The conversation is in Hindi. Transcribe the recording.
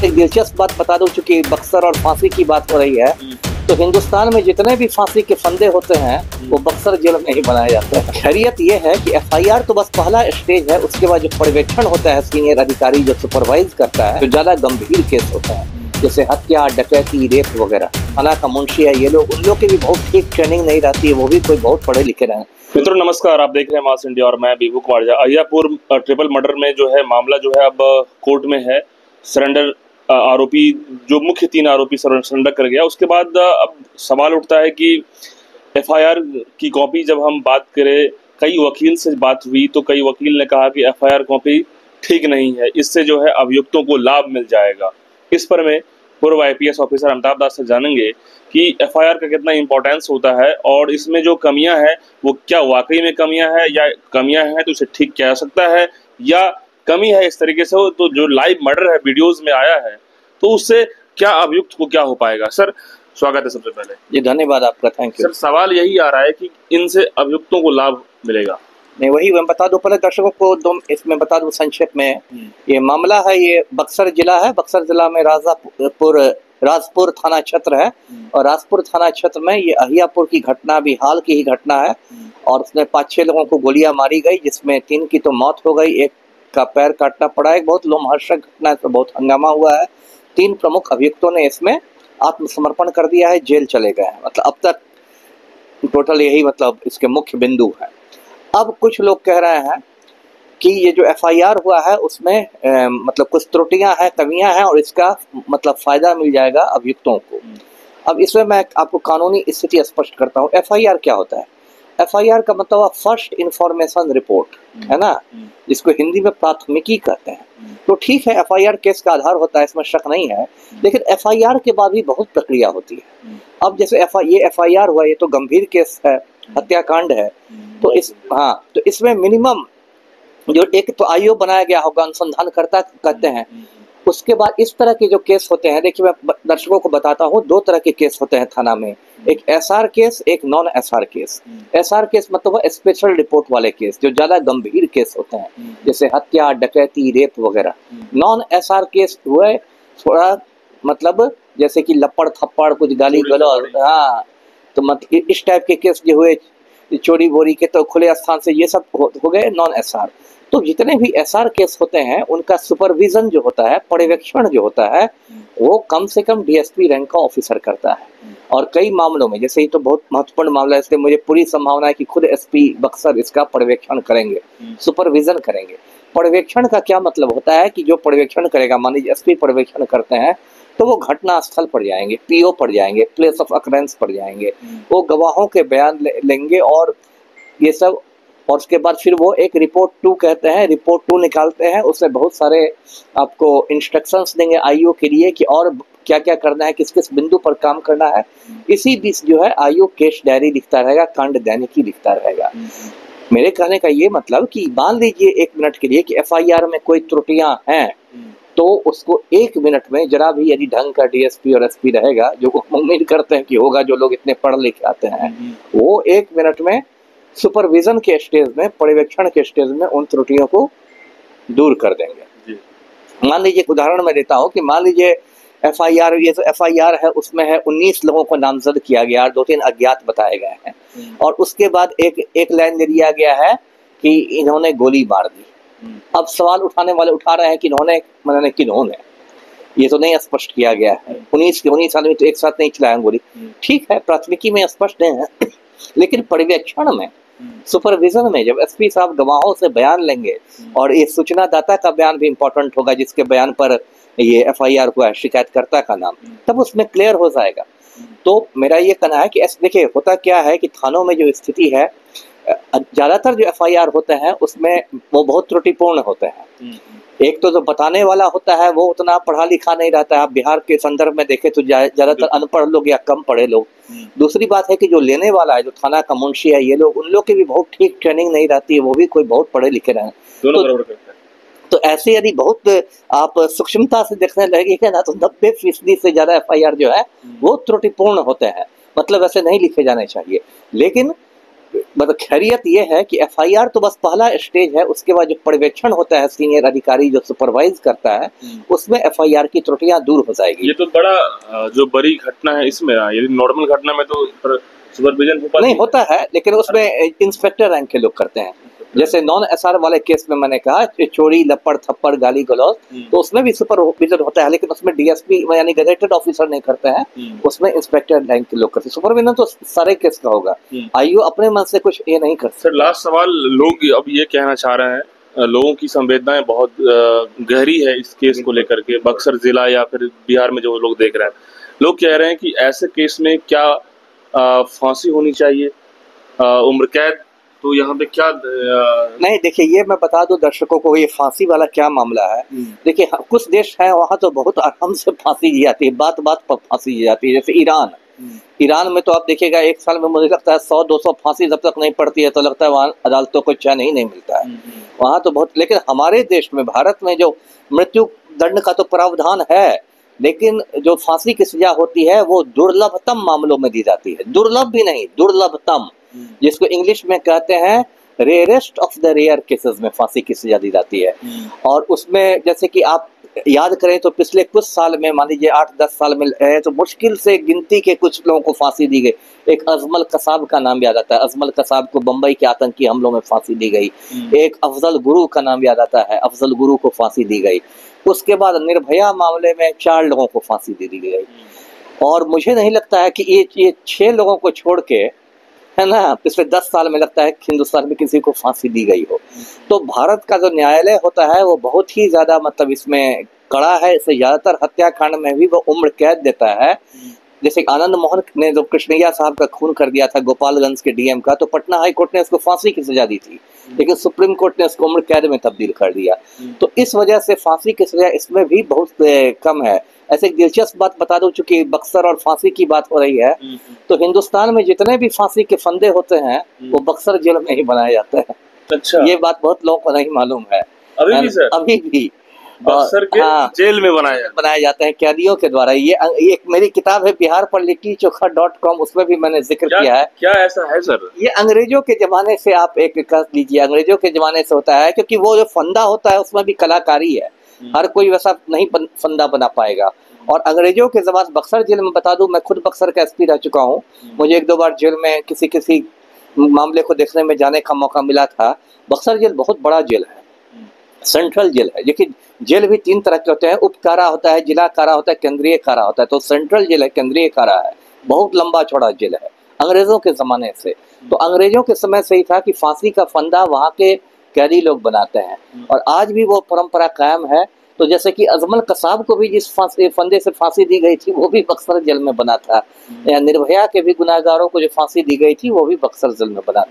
एक दिलचस्प बात बता दूं, चूंकि बक्सर और फांसी की बात हो रही है, तो हिंदुस्तान में जितने भी फांसी के फंदे होते हैं वो बक्सर जेल में ही बनाए जाते हैं। खैरियत ये है कि एफआईआर तो बस पहला स्टेज है, उसके बाद जो पर्यवेक्षण होता है सीनियर अधिकारी जो सुपरवाइज करता है, जो ज्यादा गंभीर केस होता है जैसे हत्या, डकैती, रेप वगैरह, थाना का मुंशी है ये लोग, उन लोग की भी बहुत ठीक ट्रेनिंग नहीं रहती है, वो भी कोई बहुत पढ़े लिखे रहे। मित्रों नमस्कार, आप देख रहे हैं मास इंडिया और मैं बीबू कुमार झा। अहियापुर ट्रिपल मर्डर में जो है मामला जो है अब कोर्ट में है। सरेंडर आरोपी जो मुख्य 3 आरोपी सरेंडर कर गया। उसके बाद अब सवाल उठता है कि एफआईआर की कॉपी जब हम बात करें, कई वकील से बात हुई तो कई वकील ने कहा कि एफआईआर कॉपी ठीक नहीं है, इससे जो है अभियुक्तों को लाभ मिल जाएगा। इस पर में पूर्व आईपीएस ऑफिसर अमिताभ दास से जानेंगे कि एफआईआर का कितना इंपॉर्टेंस होता है और इसमें जो कमियां हैं वो क्या वाकई में कमियां हैं, या कमियां हैं तो उसे ठीक किया जा सकता है, या कमी है इस तरीके से हो तो जो लाइव मर्डर है वीडियोस में आया है तो उससे क्या अभियुक्त को क्या हो पाएगा। सर स्वागत है सबसे पहले। जी धन्यवाद आपका, थैंक यू। सर सवाल यही आ रहा है कि इनसे अभियुक्तों को लाभ मिलेगा? नहीं, वही मैं बता दूं, पहले दर्शकों को इसमें बता दूं संक्षेप में। ये मामला है, ये बक्सर जिला है। बक्सर जिला में राजपुर थाना क्षेत्र है और राजपुर थाना क्षेत्र में ये अहियापुर की घटना भी हाल की ही घटना है और उसमें 5-6 लोगों को गोलियां मारी गई, जिसमें 3 की तो मौत हो गई, एक का पैर काटना पड़ा। एक बहुत लोमहर्षक घटना है, बहुत हंगामा हुआ है। 3 प्रमुख अभियुक्तों ने इसमें आत्मसमर्पण कर दिया है, जेल चले गए हैं। मतलब अब तक टोटल यही मतलब इसके मुख्य बिंदु है। अब कुछ लोग कह रहे हैं कि ये जो एफआईआर हुआ है उसमें मतलब कुछ त्रुटियां हैं, कमियां हैं और इसका मतलब फायदा मिल जाएगा अभियुक्तों को। अब इसमें मैं आपको कानूनी स्थिति स्पष्ट करता हूँ। एफआईआर क्या होता है? एफआईआर का मतलब फर्स्ट इंफॉर्मेशन रिपोर्ट है ना, जिसको हिंदी में प्राथमिकी कहते हैं। तो ठीक है, एफआईआर केस का आधार होता है, इसमें शक नहीं है, लेकिन एफआईआर के बाद भी बहुत प्रक्रिया होती है। अब जैसे ये एफआईआर हुआ, ये तो गंभीर केस है, हत्याकांड है, तो तो इसमें मिनिमम जो एक तो आयोग बनाया गया होगा, अनुसंधानकर्ता कहते हैं। उसके बाद इस तरह के जो केस होते हैं, देखिए मैं दर्शकों को बताता हूँ, 2 तरह के केस होते हैं थाना में, एक एसआर केस, एक non SR case. SR case मतलब स्पेशल रिपोर्ट वाले केस जो ज्यादा गंभीर केस होते हैं, जैसे हत्या, डकैती, रेप वगैरह। नॉन एसआर केस हुए थोड़ा मतलब जैसे कि लपड़ थप्पड़, कुछ गाली गलौज, हाँ, तो मतलब इस टाइप के केस जो हुए, चोरी बोरी के, तो खुले स्थान से, ये सब हो गए नॉन एसआर। तो जितने भी एसआर केस होते हैं उनका सुपरविजन जो होता है, पर्यवेक्षण जो होता है, वो कम से कम डीएसपी रैंक का ऑफिसर करता है। और कई मामलों में, जैसे ये तो बहुत महत्वपूर्ण मामला है, इसलिए मुझे पूरी संभावना है कि खुद एसपी बक्सर इसका पर्यवेक्षण करेंगे, सुपरविजन करेंगे। पर्यवेक्षण का क्या मतलब होता है कि जो पर्यवेक्षण करेगा, मान लीजिए एसपी पर्यवेक्षण करते हैं तो वो घटना स्थल पर जाएंगे, पीओ पर जाएंगे, प्लेस ऑफ अकरेंस पर जाएंगे, वो गवाहों के बयान लेंगे और ये सब, और उसके बाद फिर वो एक रिपोर्ट 2 कहते हैं, रिपोर्ट 2 निकालते हैं। उसमें बहुत सारे आपको इंस्ट्रक्शंस देंगे आईओ के लिए कि और क्या क्या करना है, किस किस बिंदु पर काम करना है। इसी बीच जो है आईओ केस डायरी लिखता रहेगा, कांड दैनिकी लिखता रहेगा। मेरे कहने का ये मतलब कि मान लीजिए 1 मिनट के लिए कि एफआईआर में कोई त्रुटियां हैं, तो उसको 1 मिनट में जरा भी यदि ढंग का डीएसपी और एसपी रहेगा, जो उम्मीद करते हैं कि होगा, जो लोग इतने पढ़ लिखे आते हैं, वो 1 मिनट में सुपरविजन के स्टेज में, पर्यवेक्षण के स्टेज में उन त्रुटियों को दूर कर देंगे। मान लीजिए एक उदाहरण मैं देता हूँ कि मान लीजिए एफआईआर, ये जो एफआईआर है उसमें है 19 लोगों को नामजद किया गया, 2-3 अज्ञात बताए गए हैं, और उसके बाद एक लाइन दे दिया गया है कि इन्होंने गोली मार दी। अब सवाल उठाने वाले उठा रहे हैं कि इन्होंने किन्होंने, ये तो नहीं स्पष्ट किया गया है। 19 आदमी तो एक साथ नहीं चलाएंगे गोली, ठीक है, प्राथमिकी में स्पष्ट नहीं है, लेकिन पर्यवेक्षण में, सुपरविजन में जब एसपी साहब गवाहों से बयान लेंगे, और ये सूचनादाता का बयान भी इंपॉर्टेंट होगा जिसके बयान पर ये एफआईआर हुआ है, शिकायतकर्ता का नाम, तब उसमें क्लियर हो जाएगा। तो मेरा ये कहना है कि देखिए होता क्या है कि थानों में जो स्थिति है, ज्यादातर जो एफआईआर होते हैं उसमें वो बहुत त्रुटिपूर्ण होते हैं। एक तो जो बताने वाला होता है वो उतना पढ़ा लिखा नहीं रहता है, आप बिहार के संदर्भ में देखें तो ज्यादातर अनपढ़ लोग या कम पढ़े लोग। दूसरी बात है कि जो लेने वाला है, जो थाना का मुंशी है, ये लोग, उन लोग की भी बहुत ठीक ट्रेनिंग नहीं रहती है, वो भी कोई बहुत पढ़े लिखे रहे। तो ऐसे यदि बहुत आप सूक्ष्मता से देखने लगेंगे ना, तो 90% से ज्यादा एफआईआर जो है वो त्रुटिपूर्ण होते हैं, मतलब ऐसे नहीं लिखे जाने चाहिए। लेकिन मतलब खैरियत ये है कि एफआईआर तो बस पहला स्टेज है, उसके बाद जो पर्यवेक्षण होता है सीनियर अधिकारी जो सुपरवाइज करता है उसमें एफआईआर की त्रुटियां दूर हो जाएगी। ये तो बड़ा जो बड़ी घटना है इसमें, यदि नॉर्मल घटना में तो सुपरविजन हो पाती नहीं होता है, लेकिन उसमें इंस्पेक्टर रैंक के लोग करते हैं। जैसे नॉन एसआर वाले केस में मैंने कहा चोरी लपड़ थप्पड़ गाली गलौज, तो उसमें भी सुपरविजन होता है, लेकिन उसमें डीएसपी यानी गजेटेड ऑफिसर नहीं करते हैं, उसमें इंस्पेक्टर रैंक के लोग करते हैं। सुपरविजन तो सारे केस का होगा, आईओ अपने मन से कुछ ये नहीं कर सकते। सर लास्ट सवाल, लोग अब ये कहना चाह रहे हैं, लोगों की संवेदनाएं बहुत गहरी है इस केस को लेकर के, बक्सर जिला या फिर बिहार में जो लोग देख रहे हैं, लोग कह रहे हैं कि ऐसे केस में क्या फांसी होनी चाहिए, उम्र कैद, तो यहाँ पे क्या नहीं देखिए, ये मैं बता दूं दर्शकों को, ये फांसी वाला क्या मामला है। देखिए कुछ देश हैं वहाँ तो बहुत आराम से फांसी दी जाती है, बात बात पर फांसी दी जाती है। जैसे ईरान में तो आप देखिएगा एक साल में मुझे लगता है 100-200 फांसी जब तक नहीं पड़ती है तो लगता है वहाँ अदालतों को चैन ही नहीं मिलता है वहाँ तो बहुत। लेकिन हमारे देश में भारत में जो मृत्यु दंड का तो प्रावधान है, लेकिन जो फांसी की सजा होती है वो दुर्लभतम मामलों में दी जाती है, दुर्लभ भी नहीं दुर्लभतम, जिसको इंग्लिश में कहते हैं rarest of the rare cases में फांसी की सजा दी जाती है। और उसमें जैसे कि आप याद करें तो पिछले कुछ साल में, मान लीजिए 8-10 साल में तो मुश्किल से गिनती के कुछ लोगों को फांसी दी गई। एक अजमल कसाब का नाम याद आता है, अजमल कसाब को बंबई के आतंकी हमलों में फांसी दी गई। एक अफजल गुरु का नाम याद आता है, अफजल गुरु को फांसी दी गई। उसके बाद निर्भया मामले में 4 लोगों को फांसी दे दी गई। और मुझे नहीं लगता है कि ये 6 लोगों को छोड़ के, है ना, पिछले 10 साल में लगता है कि हिंदुस्तान में किसी को फांसी दी गई हो। तो भारत का जो न्यायालय होता है वो बहुत ही ज्यादा मतलब इसमें कड़ा है। इसे ज्यादातर हत्याकांड में भी वो उम्र कैद देता है। जैसे आनंद मोहन ने जो कृष्णैया साहब का खून कर दिया था गोपालगंज के डीएम का, तो पटना हाई कोर्ट ने उसको फांसी की सजा दी थी, लेकिन सुप्रीम कोर्ट ने उसको उम्र कैद में तब्दील कर दिया। तो इस वजह से फांसी की सजा इसमें भी बहुत कम है। ऐसे एक दिलचस्प बात बता दूं, चूंकि बक्सर और फांसी की बात हो रही है, तो हिंदुस्तान में जितने भी फांसी के फंदे होते हैं वो बक्सर जेल में ही बनाए जाते हैं। अच्छा, ये बात बहुत लोगों को नहीं मालूम है। अभी भी सर? अभी भी बक्सर के जेल में बनाए जाते हैं कैदियों के द्वारा। ये एक मेरी किताब है बिहार पर लिट्टी चोखा.com, उसमें भी मैंने जिक्र किया है। क्या ऐसा है सर? ये अंग्रेजों के जमाने से आप एक कर लीजिए, अंग्रेजों के जमाने से होता है, क्योंकि वो जो फंदा होता है उसमें भी कलाकारी है, हर कोई वैसा नहीं फंदा बना पाएगा। और अंग्रेजों के जमाने बक्सर जेल में बता दूं, मैं खुद बक्सर का एसपी रह चुका हूँ, मुझे 1-2 बार जेल में किसी मामले को देखने में जाने का मौका मिला था। बक्सर जेल बहुत बड़ा जेल है, सेंट्रल जेल है। देखिए जेल भी 3 तरह के होते हैं, उप कारा होता है, जिला कारा होता है, केंद्रीय कारा होता है। तो सेंट्रल जेल है, केंद्रीय कारा है, बहुत लंबा चौड़ा जेल है अंग्रेजों के जमाने से। तो अंग्रेजों के समय से ही था कि फांसी का फंदा वहाँ के कैदी लोग बनाते हैं, और आज भी वो परंपरा कायम है। तो जैसे कि अजमल कसाब को भी जिस फंदे से फांसी दी गई थी वो भी बक्सर जेल में बना था, या निर्भया के भी गुनाहगारों को जो फांसी दी गई थी वो भी बक्सर जेल में बना था।